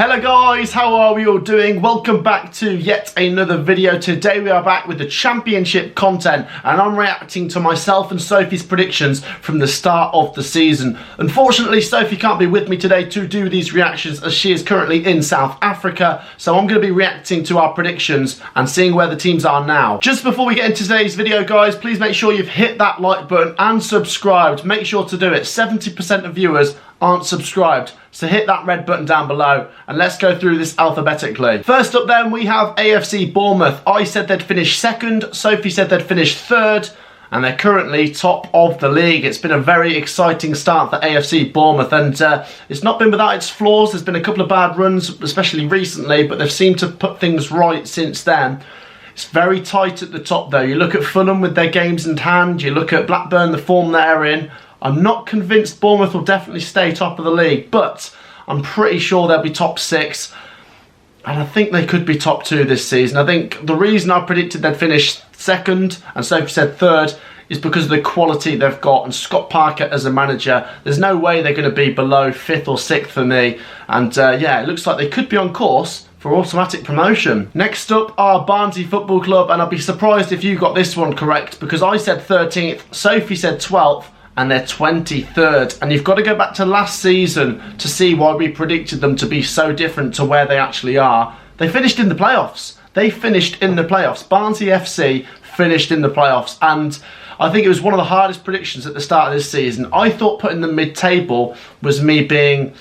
Hello guys, how are we all doing? Welcome back to yet another video. Today we are back with the championship content and I'm reacting to myself and Sophie's predictions from the start of the season. Unfortunately, Sophie can't be with me today to do these reactions as she is currently in South Africa, so I'm going to be reacting to our predictions and seeing where the teams are now. Just before we get into today's video guys, please make sure you've hit that like button and subscribed. Make sure to do it. 70% of viewers aren't subscribed, so hit that red button down below and let's go through this alphabetically. First up then we have AFC Bournemouth. I said they'd finish second, Sophie said they'd finish third, and they're currently top of the league. It's been a very exciting start for AFC Bournemouth, and it's not been without its flaws. There's been a couple of bad runs, especially recently, but they've seemed to put things right since then. It's very tight at the top though. You look at Fulham with their games in hand, you look at Blackburn, the form they're in. I'm not convinced Bournemouth will definitely stay top of the league, but I'm pretty sure they'll be top 6, and I think they could be top 2 this season. I think the reason I predicted they'd finish second and Sophie said third is because of the quality they've got, and Scott Parker as a manager, there's no way they're going to be below 5th or 6th for me, and yeah, it looks like they could be on course for automatic promotion. Next up are Barnsley Football Club, and I'll be surprised if you got this one correct because I said 13th, Sophie said 12th, and they're 23rd. And you've got to go back to last season to see why we predicted them to be so different to where they actually are. They finished in the playoffs. Barnsley FC finished in the playoffs, and I think it was one of the hardest predictions at the start of this season. I thought putting them mid-table was me being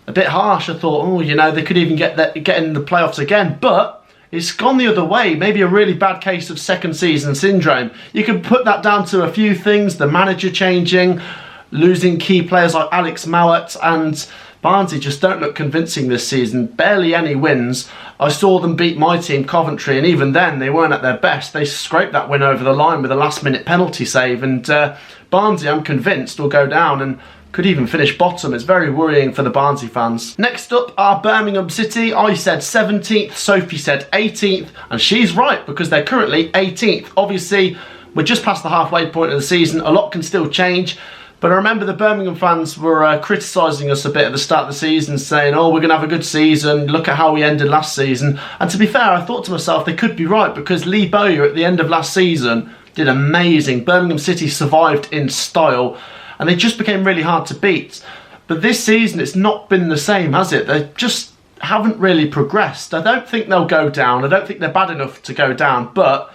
a bit harsh. I thought, oh, you know, they could even get in the playoffs again, but it's gone the other way. Maybe a really bad case of second season syndrome. You can put that down to a few things: the manager changing, losing key players like Alex Mowat, and Barnsley just don't look convincing this season. Barely any wins. I saw them beat my team, Coventry, and even then they weren't at their best. They scraped that win over the line with a last-minute penalty save, and Barnsley, I'm convinced, will go down and could even finish bottom. It's very worrying for the Barnsley fans. Next up are Birmingham City. I said 17th, Sophie said 18th, and she's right because they're currently 18th. Obviously, we're just past the halfway point of the season. A lot can still change, but I remember the Birmingham fans were criticising us a bit at the start of the season, saying, oh, we're going to have a good season, look at how we ended last season. And to be fair, I thought to myself, they could be right because Lee Bowyer at the end of last season did amazing. Birmingham City survived in style, and they just became really hard to beat. But this season, it's not been the same, has it? They just haven't really progressed. I don't think they'll go down. I don't think they're bad enough to go down, but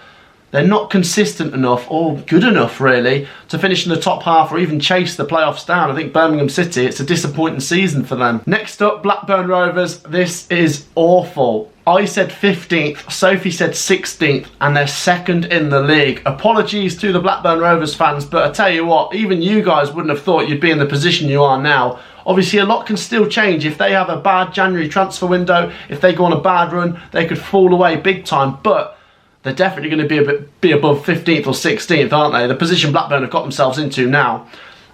they're not consistent enough or good enough, really, to finish in the top half or even chase the playoffs down. I think Birmingham City, it's a disappointing season for them. Next up, Blackburn Rovers. This is awful. I said 15th, Sophie said 16th, and they're second in the league. Apologies to the Blackburn Rovers fans, but I tell you what, even you guys wouldn't have thought you'd be in the position you are now. Obviously, a lot can still change. If they have a bad January transfer window, if they go on a bad run, they could fall away big time, but they're definitely going to be above 15th or 16th, aren't they? The position Blackburn have got themselves into now.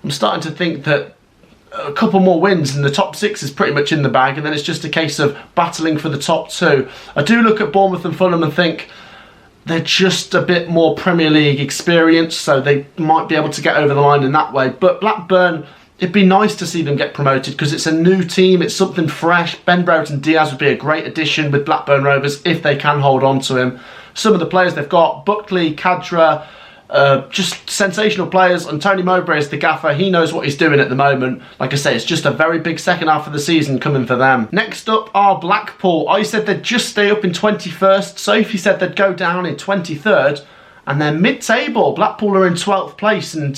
I'm starting to think that a couple more wins and the top 6 is pretty much in the bag, and then it's just a case of battling for the top 2. I do look at Bournemouth and Fulham and think they're just a bit more Premier League experience, so they might be able to get over the line in that way. But Blackburn, it'd be nice to see them get promoted because it's a new team, it's something fresh. Ben Brereton Diaz would be a great addition with Blackburn Rovers if they can hold on to him. Some of the players they've got, Buckley, Kadra, just sensational players, and Tony Mowbray is the gaffer. He knows what he's doing at the moment. Like I say, it's just a very big second half of the season coming for them. Next up are Blackpool. I said they'd just stay up in 21st. Sophie said they'd go down in 23rd. And they're mid-table. Blackpool are in 12th place, and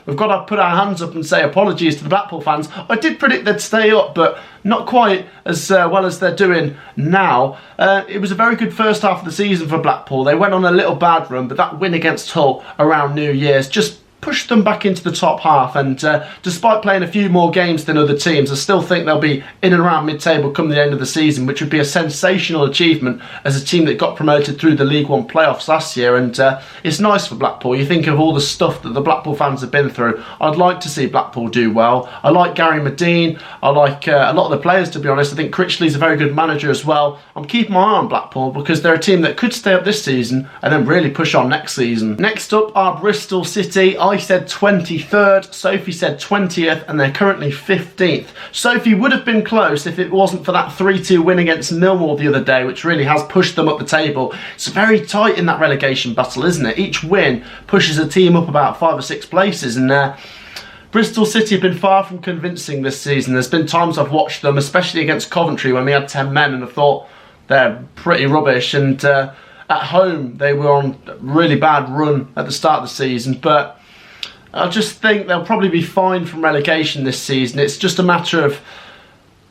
we've got to put our hands up and say apologies to the Blackpool fans. I did predict they'd stay up, but not quite as well as they're doing now. It was a very good first half of the season for Blackpool. They went on a little bad run, but that win against Hull around New Year's just pushed them back into the top half, and despite playing a few more games than other teams, I still think they'll be in and around mid-table come the end of the season, which would be a sensational achievement as a team that got promoted through the League One playoffs last year. And it's nice for Blackpool. You think of all the stuff that the Blackpool fans have been through. I'd like to see Blackpool do well. I like Gary Medine. I like a lot of the players, to be honest. I think Critchley's a very good manager as well. I'm keeping my eye on Blackpool because they're a team that could stay up this season and then really push on next season. Next up are Bristol City. I said 23rd, Sophie said 20th, and they're currently 15th. Sophie would have been close if it wasn't for that 3-2 win against Millwall the other day, which really has pushed them up the table. It's very tight in that relegation battle, isn't it? Each win pushes a team up about 5 or 6 places, and Bristol City have been far from convincing this season. There's been times I've watched them, especially against Coventry when we had 10 men, and I thought they're pretty rubbish, and at home they were on a really bad run at the start of the season, but I just think they'll probably be fine from relegation this season. It's just a matter of,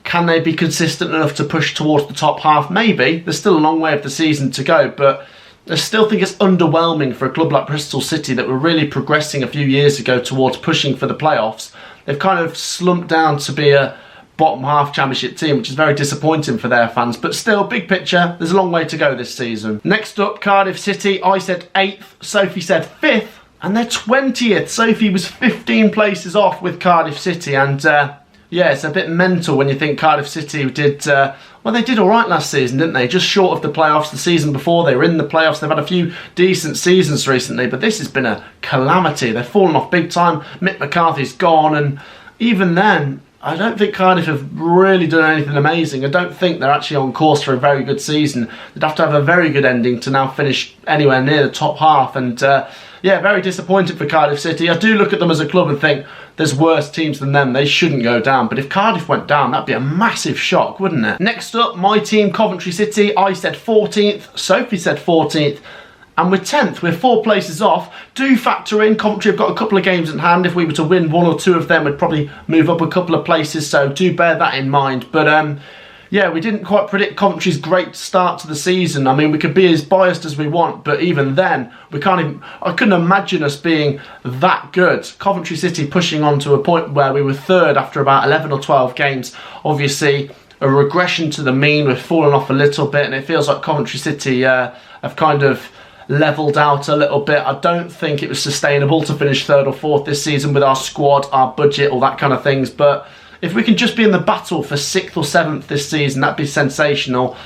can they be consistent enough to push towards the top half? Maybe. There's still a long way of the season to go, but I still think it's underwhelming for a club like Bristol City that were really progressing a few years ago towards pushing for the playoffs. They've kind of slumped down to be a bottom half championship team, which is very disappointing for their fans, but still, big picture, there's a long way to go this season. Next up, Cardiff City. I said 8th, Sophie said 5th, and they're 20th. Sophie was 15 places off with Cardiff City, and yeah, it's a bit mental when you think Cardiff City did, well, they did alright last season, didn't they? Just short of the playoffs. The season before, they were in the playoffs. They've had a few decent seasons recently, but this has been a calamity. They've fallen off big time. Mick McCarthy's gone, and even then, I don't think Cardiff have really done anything amazing. I don't think they're actually on course for a very good season. They'd have to have a very good ending to now finish anywhere near the top half, and yeah, very disappointed for Cardiff City. I do look at them as a club and think there's worse teams than them. They shouldn't go down, but if Cardiff went down, that'd be a massive shock, wouldn't it? Next up, my team, Coventry City. I said 14th, Sophie said 14th, and we're 10th. We're 4 places off. Do factor in, Coventry have got a couple of games in hand. If we were to win 1 or 2 of them, we'd probably move up a couple of places, so do bear that in mind. But yeah, we didn't quite predict Coventry's great start to the season. I mean, we could be as biased as we want, but even then, we can't even, I couldn't imagine us being that good. Coventry City pushing on to a point where we were 3rd after about 11 or 12 games. Obviously, a regression to the mean. We've fallen off a little bit, and it feels like Coventry City have kind of levelled out a little bit. I don't think it was sustainable to finish 3rd or 4th this season with our squad, our budget, all that kind of things, but if we can just be in the battle for 6th or 7th this season, that'd be sensational.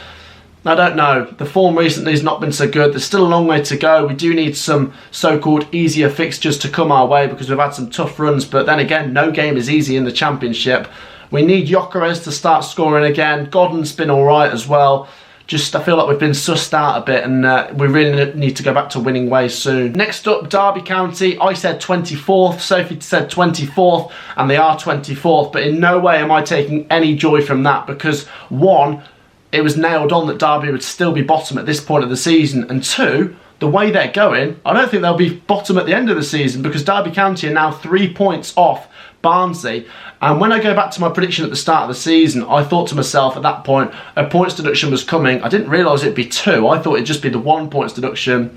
I don't know. The form recently has not been so good. There's still a long way to go. We do need some so-called easier fixtures to come our way because we've had some tough runs. But then again, no game is easy in the Championship. We need Gyökeres to start scoring again. Godden's been all right as well. Just, I feel like we've been sussed out a bit, and we really need to go back to winning ways soon. Next up, Derby County. I said 24th, Sophie said 24th, and they are 24th, but in no way am I taking any joy from that, because 1, it was nailed on that Derby would still be bottom at this point of the season, and 2, the way they're going, I don't think they'll be bottom at the end of the season, because Derby County are now 3 points off Barnsley. And when I go back to my prediction at the start of the season, I thought to myself at that point, a points deduction was coming. I didn't realise it'd be 2. I thought it'd just be the 1 points deduction.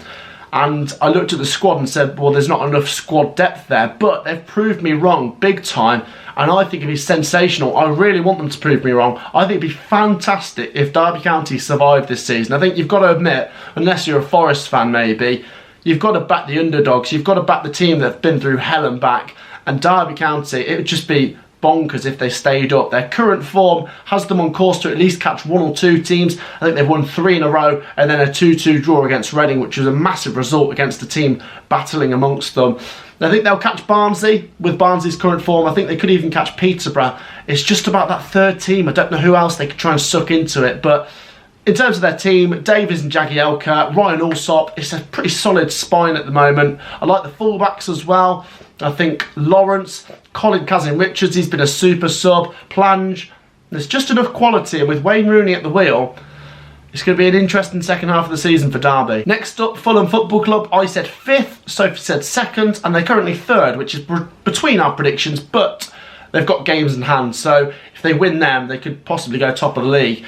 And I looked at the squad and said, well, there's not enough squad depth there. But they've proved me wrong big time. And I think it'd be sensational. I really want them to prove me wrong. I think it'd be fantastic if Derby County survived this season. I think you've got to admit, unless you're a Forest fan maybe, you've got to back the underdogs. You've got to back the team that's been through hell and back. And Derby County, it would just be bonkers if they stayed up. Their current form has them on course to at least catch 1 or 2 teams. I think they've won 3 in a row, and then a 2-2 draw against Reading, which was a massive result against the team battling amongst them. I think they'll catch Barnsley with Barnsley's current form. I think they could even catch Peterborough. It's just about that 3rd team. I don't know who else they could try and suck into it, but in terms of their team, Davies and Jagielka, Ryan Allsop, it's a pretty solid spine at the moment. I like the fullbacks as well. I think Lawrence, Colin Kazim-Richards, he's been a super sub. Plange, there's just enough quality, and with Wayne Rooney at the wheel, it's going to be an interesting second half of the season for Derby. Next up, Fulham Football Club. I said 5th, Sophie said 2nd, and they're currently 3rd, which is between our predictions, but they've got games in hand, so if they win them, they could possibly go top of the league.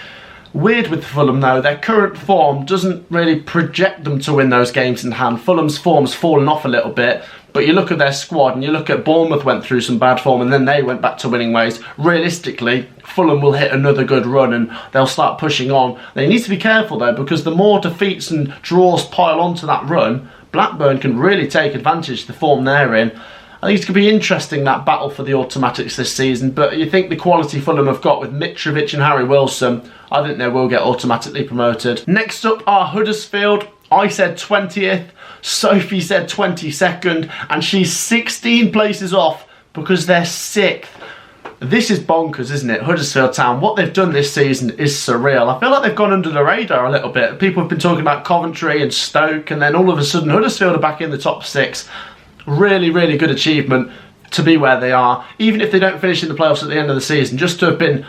Weird with Fulham though, their current form doesn't really project them to win those games in hand. Fulham's form's fallen off a little bit, but you look at their squad and you look at Bournemouth went through some bad form and then they went back to winning ways. Realistically, Fulham will hit another good run and they'll start pushing on. They need to be careful though, because the more defeats and draws pile onto that run, Blackburn can really take advantage of the form they're in. I think it's going to be interesting, that battle for the automatics this season, but you think the quality Fulham have got with Mitrovic and Harry Wilson, I think they will get automatically promoted. Next up are Huddersfield. I said 20th, Sophie said 22nd, and she's 16 places off because they're 6th. This is bonkers, isn't it? Huddersfield Town, what they've done this season is surreal. I feel like they've gone under the radar a little bit. People have been talking about Coventry and Stoke, and then all of a sudden Huddersfield are back in the top 6. Really, really good achievement to be where they are. Even if they don't finish in the playoffs at the end of the season, just to have been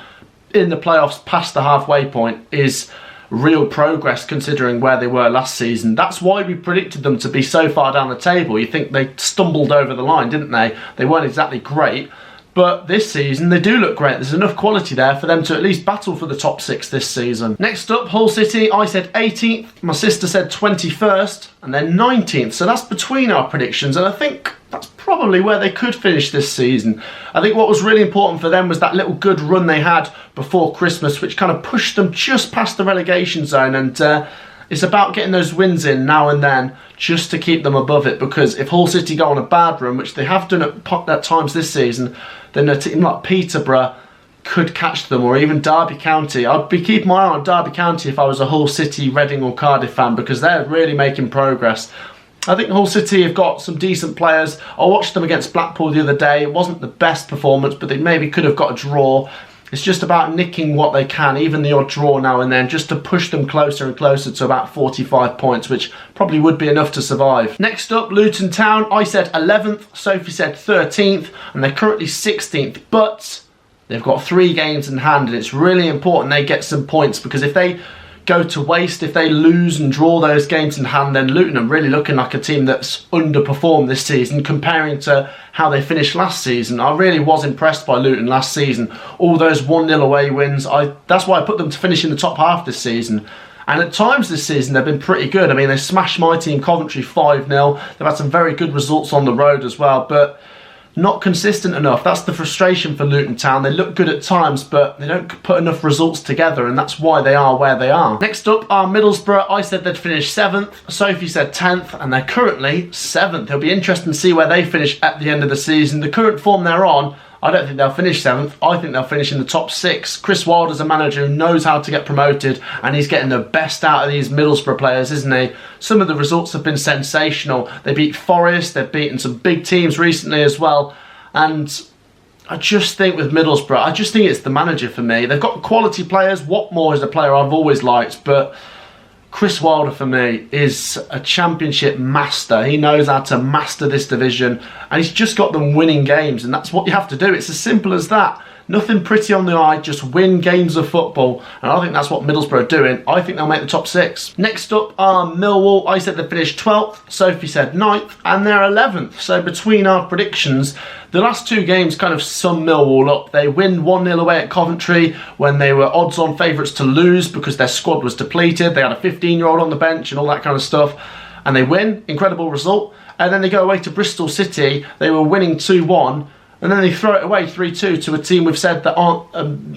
in the playoffs past the halfway point is real progress considering where they were last season. That's why we predicted them to be so far down the table. You think they stumbled over the line, didn't they? They weren't exactly great. But this season, they do look great. There's enough quality there for them to at least battle for the top 6 this season. Next up, Hull City. I said 18th. My sister said 21st. And then 19th. So that's between our predictions. And I think that's probably where they could finish this season. I think what was really important for them was that little good run they had before Christmas, which kind of pushed them just past the relegation zone. And it's about getting those wins in now and then just to keep them above it, because if Hull City go on a bad run, which they have done at times this season, then a team like Peterborough could catch them, or even Derby County. I'd be keeping my eye on Derby County if I was a Hull City, Reading or Cardiff fan, because they're really making progress. I think Hull City have got some decent players. I watched them against Blackpool the other day. It wasn't the best performance, but they maybe could have got a draw. It's just about nicking what they can, even the odd draw now and then, just to push them closer and closer to about 45 points, which probably would be enough to survive. Next up, Luton Town. I said 11th, Sophie said 13th, and they're currently 16th, but they've got 3 games in hand, and it's really important they get some points, because if they go to waste, if they lose and draw those games in hand, then Luton are really looking like a team that's underperformed this season comparing to how they finished last season. I really was impressed by Luton last season. All those 1-0 away wins, that's why I put them to finish in the top half this season. And at times this season they've been pretty good. I mean, they smashed my team Coventry 5-0. They've had some very good results on the road as well, but not consistent enough. That's the frustration for Luton Town. They look good at times, but they don't put enough results together, and that's why they are where they are. Next up are Middlesbrough. I said they'd finish 7th. Sophie said 10th, and they're currently 7th. It'll be interesting to see where they finish at the end of the season. The current form they're on, I don't think they'll finish 7th. I think they'll finish in the top 6. Chris Wilder's a manager who knows how to get promoted, and he's getting the best out of these Middlesbrough players, isn't he? Some of the results have been sensational. They beat Forest, they've beaten some big teams recently as well, and I just think with Middlesbrough, I just think it's the manager for me. They've got quality players. Watmore is a player I've always liked, but Chris Wilder for me is a championship master. He knows how to master this division, and he's just got them winning games, and that's what you have to do. It's as simple as that. Nothing pretty on the eye, just win games of football, and I think that's what Middlesbrough are doing. I think they'll make the top 6. Next up are Millwall. I said they finished 12th, Sophie said 9th, and they're 11th. So between our predictions, the last 2 games kind of sum Millwall up. They win 1-0 away at Coventry when they were odds-on favourites to lose because their squad was depleted. They had a 15-year-old on the bench and all that kind of stuff, and they win. Incredible result. And then they go away to Bristol City. They were winning 2-1. And then they throw it away 3-2 to a team we've said that aren't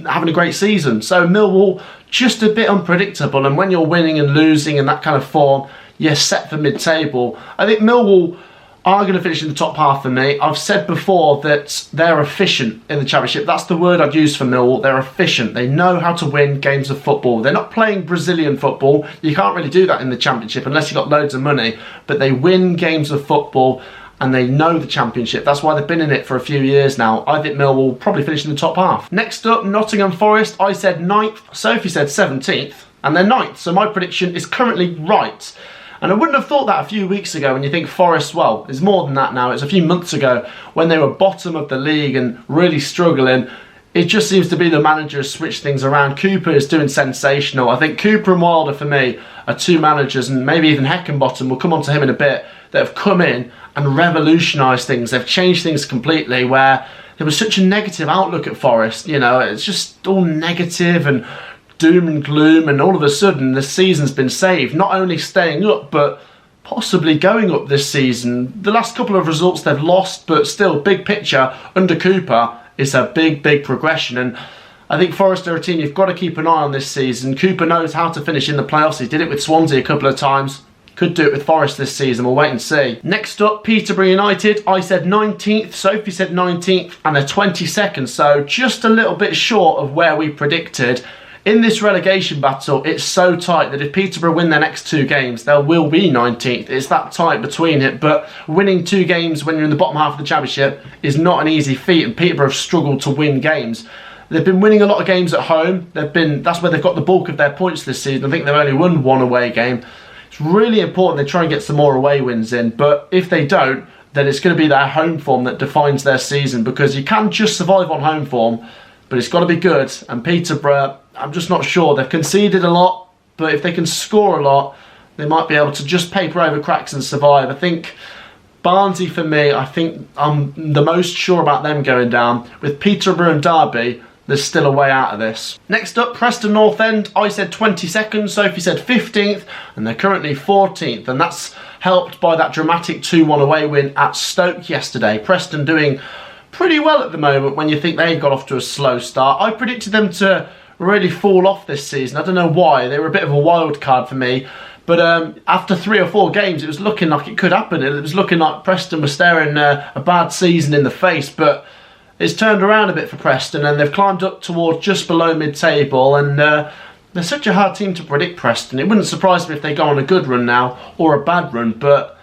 having a great season. So Millwall, just a bit unpredictable. And when you're winning and losing in that kind of form, you're set for mid-table. I think Millwall are going to finish in the top half for me. I've said before that they're efficient in the Championship. That's the word I'd use for Millwall. They're efficient. They know how to win games of football. They're not playing Brazilian football. You can't really do that in the Championship unless you've got loads of money. But they win games of football, and they know the Championship. That's why they've been in it for a few years now. I think Millwall will probably finish in the top half. Next up, Nottingham Forest. I said 9th. Sophie said 17th. And they're 9th. So my prediction is currently right. And I wouldn't have thought that a few weeks ago when you think Forest, well, it's more than that now. It's a few months ago when they were bottom of the league and really struggling. It just seems to be the manager has switched things around. Cooper is doing sensational. I think Cooper and Wilder, for me, are 2 managers, and maybe even Heckenbottom, we'll come on to him in a bit, that have come in and revolutionised things. They've changed things completely, where there was such a negative outlook at Forest. You know, it's just all negative and doom and gloom, and all of a sudden the season's been saved. Not only staying up, but possibly going up this season. The last couple of results they've lost, but still, big picture, under Cooper, it's a big progression. And I think Forest are a team you've got to keep an eye on this season. Cooper knows how to finish in the playoffs. He did it with Swansea a couple of times. Could do it with Forest this season. We'll wait and see. Next up, Peterborough United. I said 19th. Sophie said 19th. And they're 22nd. So just a little bit short of where we predicted. in this relegation battle, it's so tight that if Peterborough win their next 2 games, they will be 19th. It's that tight between it, but winning 2 games when you're in the bottom half of the Championship is not an easy feat, and Peterborough have struggled to win games. They've been winning a lot of games at home. That's where they've got the bulk of their points this season. I think they've only won 1 away game. It's really important they try and get some more away wins in, but if they don't, then it's going to be their home form that defines their season, because you can just survive on home form, but it's got to be good. And Peterborough, I'm just not sure. They've conceded a lot, but if they can score a lot, they might be able to just paper over cracks and survive. I think Barnsley, for me, I think I'm the most sure about them going down. With Peterborough and Derby, there's still a way out of this. Next up, Preston North End. I said 22nd, Sophie said 15th, and they're currently 14th, and that's helped by that dramatic 2-1 away win at Stoke yesterday. Preston doing pretty well at the moment when you think they got off to a slow start. I predicted them to really fall off this season. I don't know why. They were a bit of a wild card for me. But after 3 or 4 games, it was looking like it could happen. It was looking like Preston was staring a bad season in the face. But it's turned around a bit for Preston, and they've climbed up towards just below mid-table. And they're such a hard team to predict, Preston. It wouldn't surprise me if they go on a good run now or a bad run. But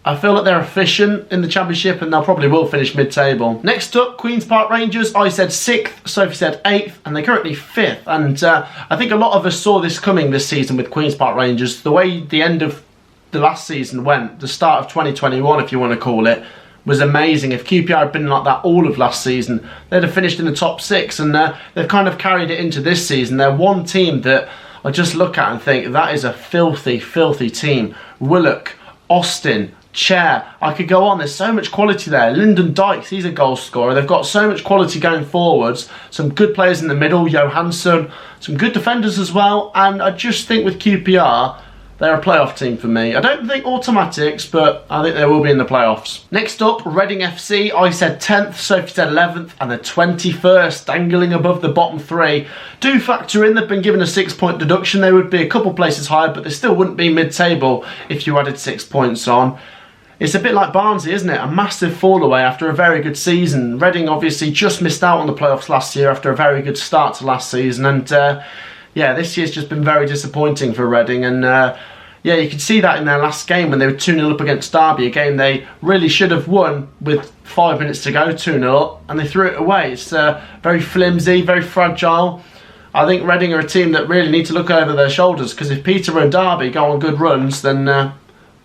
I feel that they're efficient in the Championship, and they'll probably will finish mid-table. Next up, Queen's Park Rangers. I said 6th, Sophie said 8th, and they're currently 5th. And I think a lot of us saw this coming this season with Queen's Park Rangers. The way the end of the last season went, the start of 2021, if you want to call it, was amazing. If QPR had been like that all of last season, they'd have finished in the top 6, and they've kind of carried it into this season. They're one team that I just look at and think, that is a filthy, filthy team. Willock, Austin, Chair, I could go on. There's so much quality there. Lyndon Dykes, he's a goal scorer. They've got so much quality going forwards. Some good players in the middle, Johansson, some good defenders as well. And I just think with QPR, they're a playoff team for me. I don't think automatics, but I think they will be in the playoffs. Next up, Reading FC. I said 10th, Sophie said 11th, and they're 21st, dangling above the bottom 3. Do factor in they've been given a 6-point deduction. They would be a couple places higher, but they still wouldn't be mid-table if you added 6 points on. It's a bit like Barnsley, isn't it? A massive fall away after a very good season. Reading obviously just missed out on the playoffs last year after a very good start to last season. And yeah, this year's just been very disappointing for Reading. And yeah, you could see that in their last game when they were 2-0 up against Derby, a game they really should have won with 5 minutes to go, 2-0 up, and they threw it away. It's very flimsy, very fragile. I think Reading are a team that really need to look over their shoulders, because if Peterborough and Derby go on good runs, then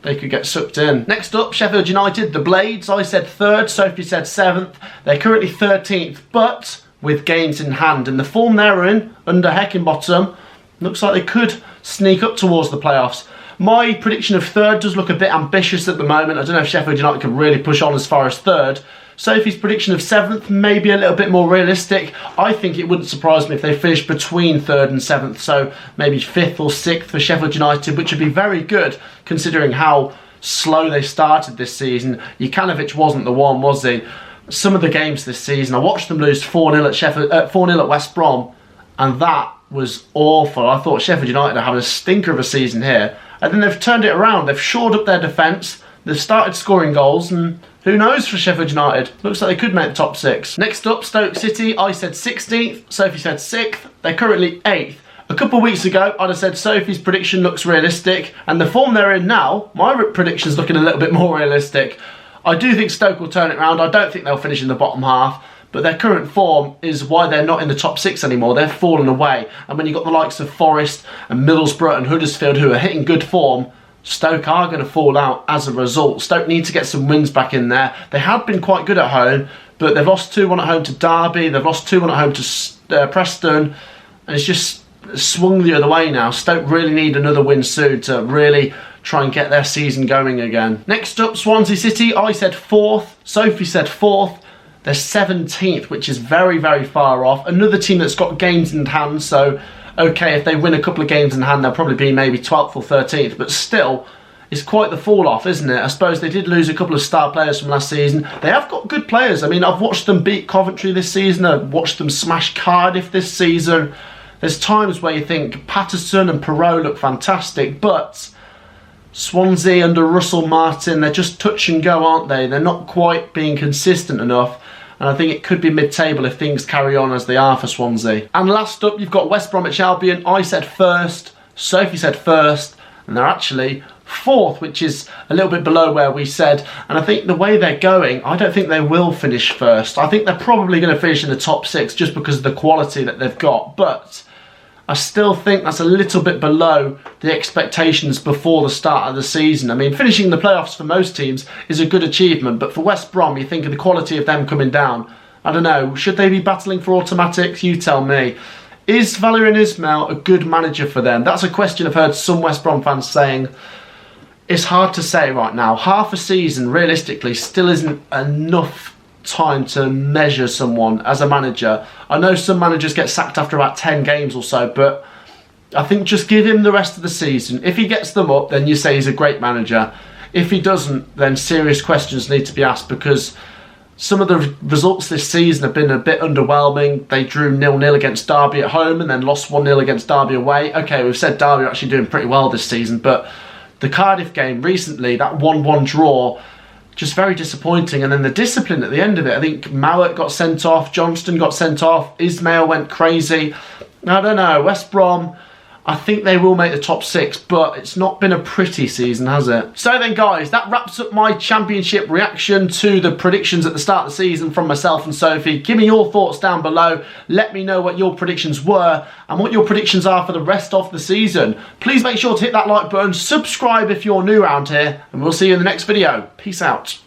they could get sucked in. Next up, Sheffield United, the Blades. I said 3rd, Sophie said 7th. They're currently 13th, but with games in hand. And the form they're in, under Heckingbottom, looks like they could sneak up towards the playoffs. My prediction of 3rd does look a bit ambitious at the moment. I don't know if Sheffield United can really push on as far as 3rd. Sophie's prediction of 7th may be a little bit more realistic. I think it wouldn't surprise me if they finished between 3rd and 7th, so maybe 5th or 6th for Sheffield United, which would be very good considering how slow they started this season. Jukanovic wasn't the one, was he? Some of the games this season, I watched them lose 4-0 at 4-0 at West Brom, and that was awful. I thought Sheffield United are having a stinker of a season here, and then they've turned it around. They've shored up their defence, they've started scoring goals, and who knows for Sheffield United? Looks like they could make the top 6. Next up, Stoke City. I said 16th, Sophie said 6th. They're currently 8th. A couple of weeks ago, I'd have said Sophie's prediction looks realistic, and the form they're in now, my prediction's looking a little bit more realistic. I do think Stoke will turn it around. I don't think they'll finish in the bottom half, but their current form is why they're not in the top 6 anymore. They've fallen away. And when you've got the likes of Forest and Middlesbrough and Huddersfield who are hitting good form, Stoke are going to fall out as a result. Stoke need to get some wins back in there. They have been quite good at home, but they've lost 2-1 at home to Derby. They've lost 2-1 at home to Preston. And it's just swung the other way now. Stoke really need another win soon to really try and get their season going again. Next up, Swansea City. I said 4th. Sophie said 4th. They're 17th, which is very, very far off. Another team that's got games in hand, so okay, if they win a couple of games in hand, they'll probably be maybe 12th or 13th, but still, it's quite the fall off, isn't it? I suppose they did lose a couple of star players from last season. They have got good players. I mean, I've watched them beat Coventry this season. I've watched them smash Cardiff this season. There's times where you think Patterson and Perot look fantastic, but Swansea under Russell Martin, they're just touch and go, aren't they? They're not quite being consistent enough. and I think it could be mid-table if things carry on as they are for Swansea. And last up, you've got West Bromwich Albion. I said first, Sophie said first, and they're actually fourth, which is a little bit below where we said. And I think the way they're going, I don't think they will finish first. I think they're probably going to finish in the top 6 just because of the quality that they've got, but I still think that's a little bit below the expectations before the start of the season. I mean, finishing the playoffs for most teams is a good achievement, but for West Brom, you think of the quality of them coming down. I don't know, should they be battling for automatics? You tell me. Is Valérien Ismaël a good manager for them? That's a question I've heard some West Brom fans saying. It's hard to say right now. Half a season, realistically, still isn't enough time to measure someone as a manager. I know some managers get sacked after about 10 games or so, but I think just give him the rest of the season. If he gets them up, then you say he's a great manager. If he doesn't, then serious questions need to be asked, because some of the results this season have been a bit underwhelming. They drew 0-0 against Derby at home and then lost 1-0 against Derby away. Okay, we've said Derby are actually doing pretty well this season, but the Cardiff game recently, that 1-1 draw, just very disappointing. And then the discipline at the end of it, I think Mowat got sent off, Johnston got sent off, Ismaël went crazy. I don't know, West Brom, I think they will make the top 6, but it's not been a pretty season, has it? So then guys, that wraps up my Championship reaction to the predictions at the start of the season from myself and Sophie. Give me your thoughts down below. Let me know what your predictions were and what your predictions are for the rest of the season. Please make sure to hit that like button, subscribe if you're new around here, and we'll see you in the next video. Peace out.